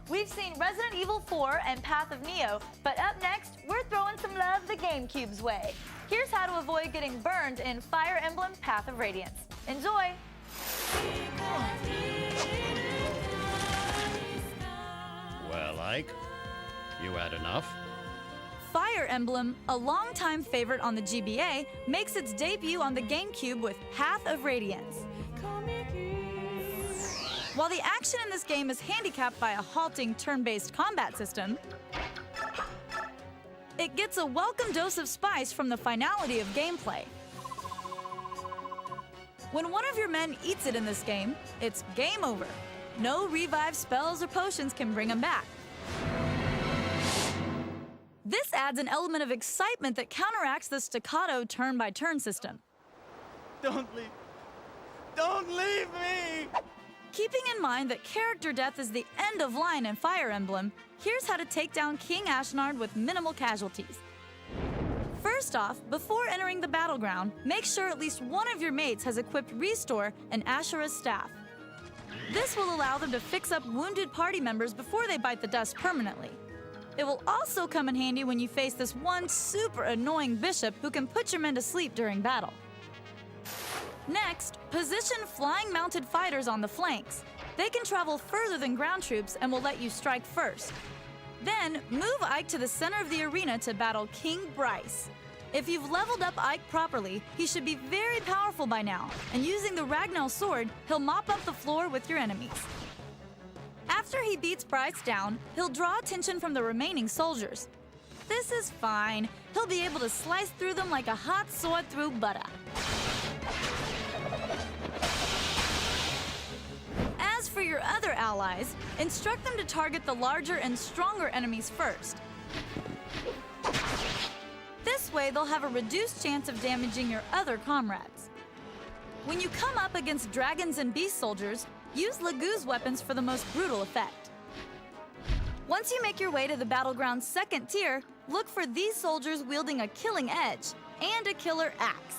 We've seen Resident Evil 4 and Path of Neo, but up next, we're throwing some love the GameCube's way. Here's how to avoid getting burned in Fire Emblem Path of Radiance. Enjoy! Well, Ike, you had enough? Fire Emblem, a longtime favorite on the GBA, makes its debut on the GameCube with Path of Radiance. While the action in this game is handicapped by a halting turn-based combat system, it gets a welcome dose of spice from the finality of gameplay. When one of your men eats it in this game, it's game over. No revive spells or potions can bring him back. This adds an element of excitement that counteracts the staccato turn-by-turn system. Don't leave. Don't leave me! Keeping in mind that character death is the end of line in Fire Emblem, here's how to take down King Ashnard with minimal casualties. First off, before entering the battleground, make sure at least one of your mates has equipped Restore and Ashura's staff. This will allow them to fix up wounded party members before they bite the dust permanently. It will also come in handy when you face this one super annoying bishop who can put your men to sleep during battle. Next, position flying mounted fighters on the flanks. They can travel further than ground troops and will let you strike first. Then, move Ike to the center of the arena to battle King Bryce. If you've leveled up Ike properly, he should be very powerful by now, and using the Ragnell sword, he'll mop up the floor with your enemies. After he beats Bryce down, he'll draw attention from the remaining soldiers. This is fine. He'll be able to slice through them like a hot sword through butter. As for your other allies, instruct them to target the larger and stronger enemies first. This way, they'll have a reduced chance of damaging your other comrades. When you come up against dragons and beast soldiers, use Lagoo's weapons for the most brutal effect. Once you make your way to the battleground's second tier, look for these soldiers wielding a killing edge and a killer axe.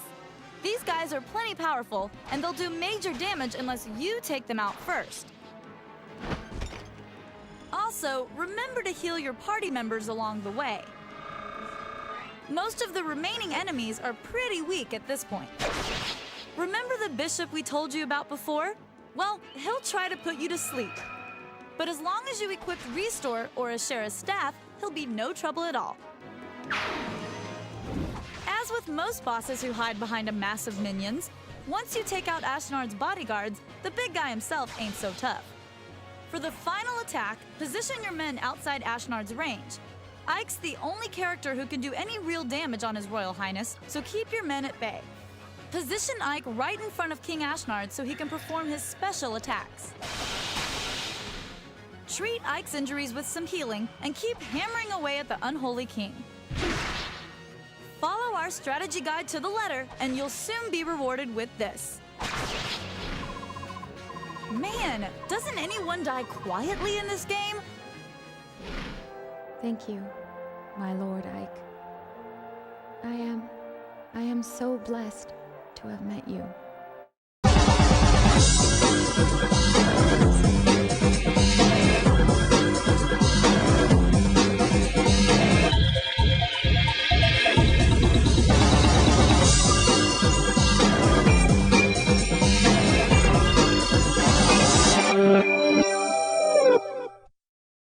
These guys are plenty powerful, and they'll do major damage unless you take them out first. Also, remember to heal your party members along the way. Most of the remaining enemies are pretty weak at this point. Remember the bishop we told you about before? Well, he'll try to put you to sleep. But as long as you equip Restore or Ashura's staff, he'll be no trouble at all. As with most bosses who hide behind a mass of minions, once you take out Ashnard's bodyguards, the big guy himself ain't so tough. For the final attack, position your men outside Ashnard's range. Ike's the only character who can do any real damage on His Royal Highness, so keep your men at bay. Position Ike right in front of King Ashnard so he can perform his special attacks. Treat Ike's injuries with some healing and keep hammering away at the unholy king. Follow our strategy guide to the letter, and you'll soon be rewarded with this. Man, doesn't anyone die quietly in this game? Thank you, my Lord Ike. I am so blessed to have met you.